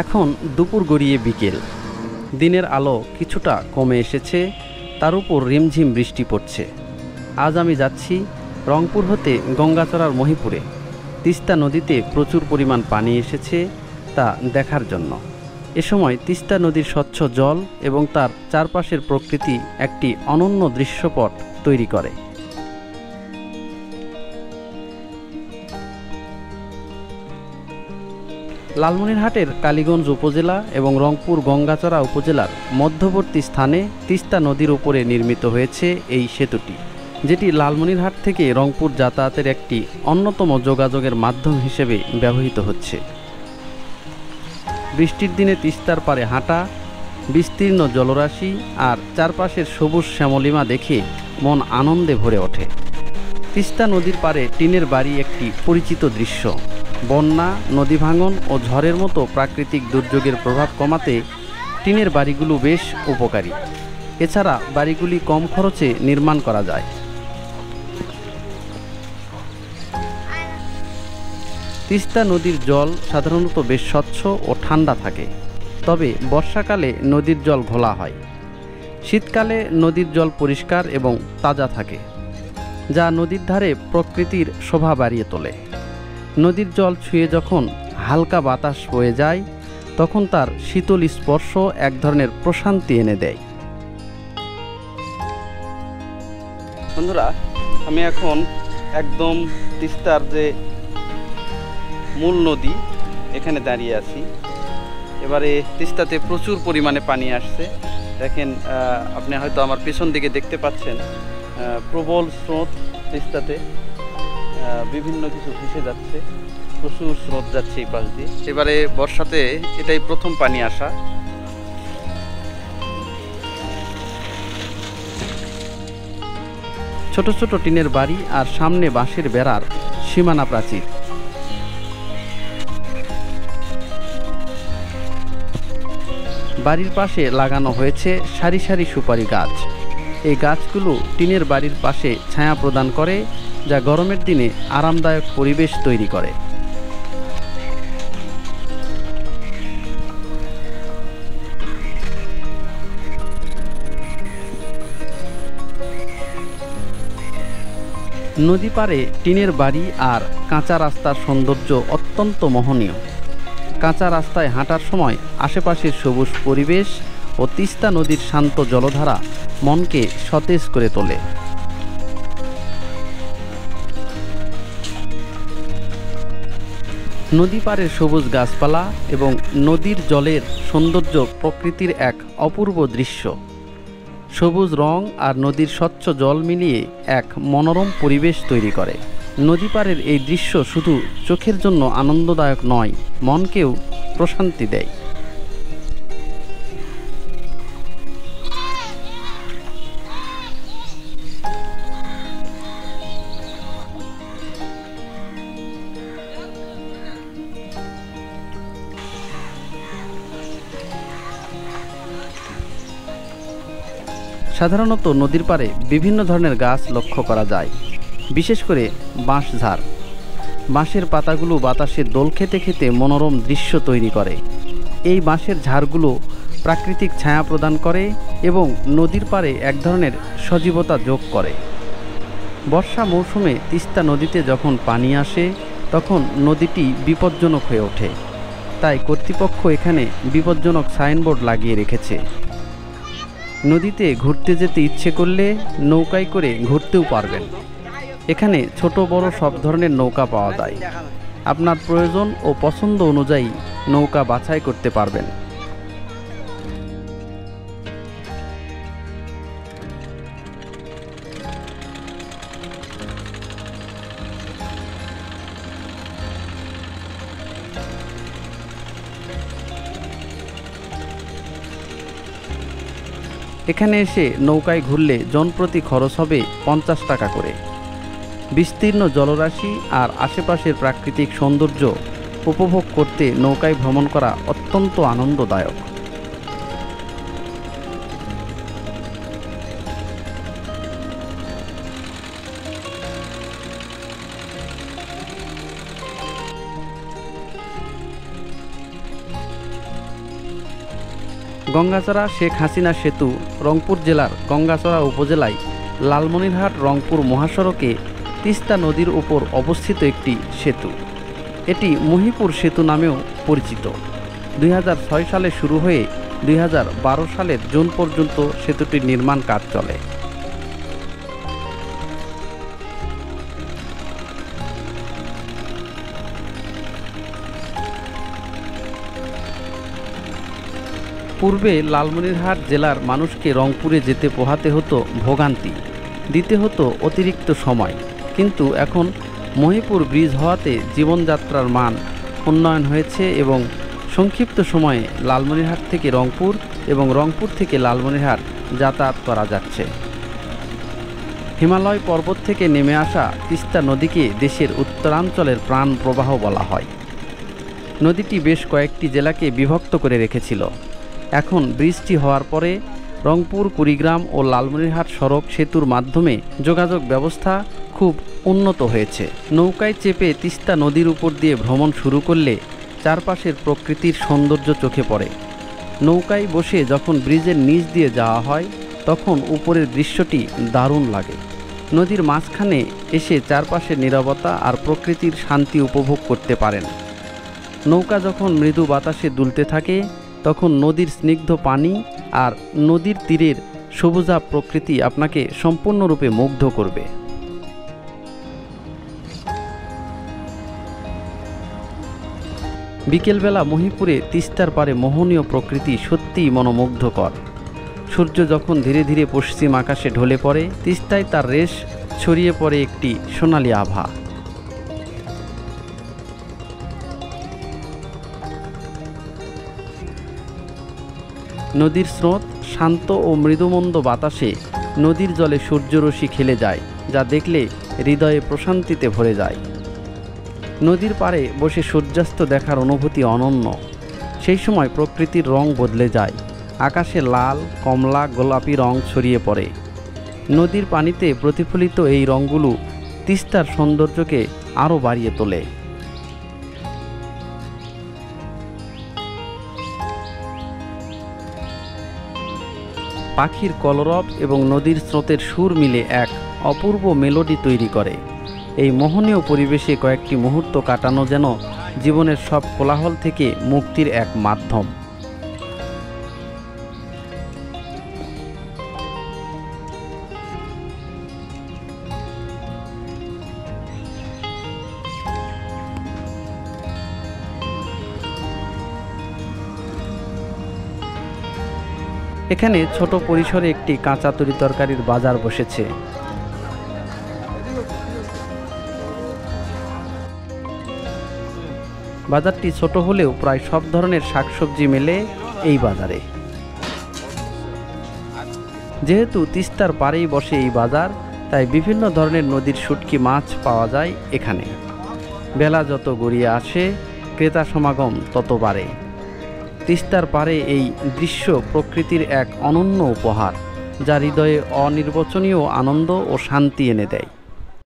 এখন দুপুর গড়িয়ে বিকেল। দিনের আলো কিছুটা কমে এসেছে, তার উপর রিমঝিম বৃষ্টি পড়ছে। আজ আমি যাচ্ছি রংপুর হতে গঙ্গাচড়ার মহিপুরে। তিস্তা নদীতে প্রচুর পরিমাণ পানি এসেছে তা দেখার জন্য। এ সময় তিস্তা নদীর স্বচ্ছ জল এবং তার চারপাশের প্রকৃতি একটি অনন্য দৃশ্যপট তৈরি করে। লালমনিরহাটের কালীগঞ্জ উপজেলা এবং রংপুর গঙ্গাচড়া উপজেলার মধ্যবর্তী স্থানে তিস্তা নদীর উপরে নির্মিত হয়েছে এই সেতুটি, যেটি লালমনিরহাট থেকে রংপুর যাতায়াতের একটি অন্যতম যোগাযোগের মাধ্যম হিসেবে ব্যবহৃত হচ্ছে। বৃষ্টির দিনে তিস্তার পারে হাঁটা, বিস্তীর্ণ জলরাশি আর চারপাশের সবুজ শ্যামলিমা দেখে মন আনন্দে ভরে ওঠে। তিস্তা নদীর পারে টিনের বাড়ি একটি পরিচিত দৃশ্য। বন্যা, নদী ভাঙন ও ঝড়ের মতো প্রাকৃতিক দুর্যোগের প্রভাব কমাতে টিনের বাড়িগুলো বেশ উপকারী। এছাড়া বাড়িগুলি কম খরচে নির্মাণ করা যায়। তিস্তা নদীর জল সাধারণত বেশ স্বচ্ছ ও ঠান্ডা থাকে, তবে বর্ষাকালে নদীর জল ঘোলা হয়। শীতকালে নদীর জল পরিষ্কার এবং তাজা থাকে, যা নদীর ধারে প্রকৃতির শোভা বাড়িয়ে তোলে। নদীর জল ছুঁয়ে যখন হালকা বাতাস বয়ে যায়, তখন তার শীতল স্পর্শ এক ধরনের প্রশান্তি এনে দেয়। বন্ধুরা, আমি এখন একদম তিস্তার যে মূল নদী এখানে দাঁড়িয়ে আছি। এবারে তিস্তাতে প্রচুর পরিমাণে পানি আসছে। দেখেন, আপনি হয়তো আমার পেছন দিকে দেখতে পাচ্ছেন প্রবল স্রোত। তিস্তাতে বিভিন্ন কিছু ভেসে যাচ্ছে, প্রচুর স্রোত যাচ্ছে এই পাশ দিয়ে। এবারে বর্ষাতে এটাই প্রথম পানি আসা। ছোট ছোট টিনের বাড়ি আর সামনে বাঁশের বেড়ার সীমানা প্রাচীর। বাড়ির পাশে লাগানো হয়েছে সারি সারি সুপারি গাছ। এই গাছগুলো টিনের বাড়ির পাশে ছায়া প্রদান করে, যা গরমের দিনে আরামদায়ক পরিবেশ তৈরি করে। নদী পাড়ে টিনের বাড়ি আর কাঁচা রাস্তার সৌন্দর্য অত্যন্ত মোহনীয়। কাঁচা রাস্তায় হাঁটার সময় আশেপাশের সবুজ পরিবেশ ও তিস্তা নদীর শান্ত জলধারা মনকে সতেজ করে তোলে। নদী পাড়ের সবুজ গাছপালা এবং নদীর জলের সৌন্দর্য প্রকৃতির এক অপূর্ব দৃশ্য। সবুজ রং আর নদীর স্বচ্ছ জল মিলিয়ে এক মনোরম পরিবেশ তৈরি করে। নদী পাড়ের এই দৃশ্য শুধু চোখের জন্য আনন্দদায়ক নয়, মনকেও প্রশান্তি দেয়। সাধারণত নদীর পাড়ে বিভিন্ন ধরনের গাছ লক্ষ্য করা যায়, বিশেষ করে বাঁশঝাড়। বাঁশের পাতাগুলো বাতাসে দোল খেতে খেতে মনোরম দৃশ্য তৈরি করে। এই বাঁশের ঝাড়গুলো প্রাকৃতিক ছায়া প্রদান করে এবং নদীর পাড়ে এক ধরনের সজীবতা যোগ করে। বর্ষা মৌসুমে তিস্তা নদীতে যখন পানি আসে, তখন নদীটি বিপজ্জনক হয়ে ওঠে। তাই কর্তৃপক্ষ এখানে বিপজ্জনক সাইনবোর্ড লাগিয়ে রেখেছে। নদীতে ঘুরতে যেতে ইচ্ছে করলে নৌকায় করে ঘুরতেও পারবেন। এখানে ছোট বড় সব ধরনের নৌকা পাওয়া যায়। আপনার প্রয়োজন ও পছন্দ অনুযায়ী নৌকা বাছাই করতে পারবেন। এখানে এসে নৌকায় ঘুরলে জনপ্রতি খরচ হবে 50 টাকা করে। বিস্তীর্ণ জলরাশি আর আশেপাশের প্রাকৃতিক সৌন্দর্য উপভোগ করতে নৌকায় ভ্রমণ করা অত্যন্ত আনন্দদায়ক। গঙ্গাচড়া শেখ হাসিনা সেতু রংপুর জেলার গঙ্গাচড়া উপজেলায় লালমনিরহাট রংপুর মহাসড়কে তিস্তা নদীর উপর অবস্থিত একটি সেতু। এটি মহিপুর সেতু নামেও পরিচিত। 2006 সালে শুরু হয়ে 2012 সালের জুন পর্যন্ত সেতুটির নির্মাণ কাজ চলে। পূর্বে লালমনিরহাট জেলার মানুষকে রংপুরে যেতে পোহাতে হতো ভোগান্তি, দিতে হতো অতিরিক্ত সময়, কিন্তু এখন মহিপুর ব্রিজ হওয়াতে জীবনযাত্রার মান উন্নয়ন হয়েছে এবং সংক্ষিপ্ত সময়ে লালমনিরহাট থেকে রংপুর এবং রংপুর থেকে লালমনিরহাট যাতায়াত করা যাচ্ছে। হিমালয় পর্বত থেকে নেমে আসা তিস্তা নদীকে দেশের উত্তরাঞ্চলের প্রাণ প্রবাহ বলা হয়। নদীটি বেশ কয়েকটি জেলাকে বিভক্ত করে রেখেছিল। এখন ব্রিজটি হওয়ার পরে রংপুর, কুড়িগ্রাম ও লালমনিরহাট সড়ক সেতুর মাধ্যমে যোগাযোগ ব্যবস্থা খুব উন্নত হয়েছে। নৌকায় চেপে তিস্তা নদীর উপর দিয়ে ভ্রমণ শুরু করলে চারপাশের প্রকৃতির সৌন্দর্য চোখে পড়ে। নৌকায় বসে যখন ব্রিজের নিচ দিয়ে যাওয়া হয় তখন উপরের দৃশ্যটি দারুণ লাগে। নদীর মাঝখানে এসে চারপাশের নীরবতা আর প্রকৃতির শান্তি উপভোগ করতে পারেন। নৌকা যখন মৃদু বাতাসে দুলতে থাকে তখন নদীর স্নিগ্ধ পানি আর নদীর তীরের সবুজাভ প্রকৃতি আপনাকে সম্পূর্ণরূপে মুগ্ধ করবে। বিকেলবেলা মহিপুরে তিস্তার পারে মোহনীয় প্রকৃতি সত্যিই মনোমুগ্ধকর। সূর্য যখন ধীরে ধীরে পশ্চিম আকাশে ঢলে পড়ে, তিস্তায় তার রেশ ছড়িয়ে পড়ে একটি সোনালী আভা। নদীর স্রোত শান্ত ও মৃদুমন্দ বাতাসে নদীর জলে সূর্যরশ্মি খেলে যায়, যা দেখলে হৃদয়ে প্রশান্তিতে ভরে যায়। নদীর পাড়ে বসে সূর্যাস্ত দেখার অনুভূতি অনন্য। সেই সময় প্রকৃতির রং বদলে যায়, আকাশে লাল, কমলা, গোলাপি রং ছড়িয়ে পড়ে। নদীর পানিতে প্রতিফলিত এই রঙগুলো তিস্তার সৌন্দর্যকে আরও বাড়িয়ে তোলে। পাখির কলরব এবং নদীর স্রোতের সুর মিলে এক অপূর্ব মেলোডি তৈরি করে। এই মোহনীয় পরিবেশে কয়েকটি মুহূর্ত কাটানো যেন জীবনের সব কোলাহল থেকে মুক্তির এক মাধ্যম। এখানে ছোট পরিসরে একটি কাঁচা তরিতরকারির বাজার বসেছে। বাজারটি ছোট হলেও প্রায় সব ধরনের শাকসবজি মেলে এই বাজারে। যেহেতু তিস্তার পাড়েই বসে এই বাজার, তাই বিভিন্ন ধরনের নদীর শুটকি মাছ পাওয়া যায় এখানে। বেলা যত গড়িয়ে আসে ক্রেতা সমাগম তত বাড়ে। তিস্তার পাড়ে এই দৃশ্য প্রকৃতির এক অনন্য উপহার, যা হৃদয়ে অনির্বচনীয় আনন্দ ও শান্তি এনে দেয়।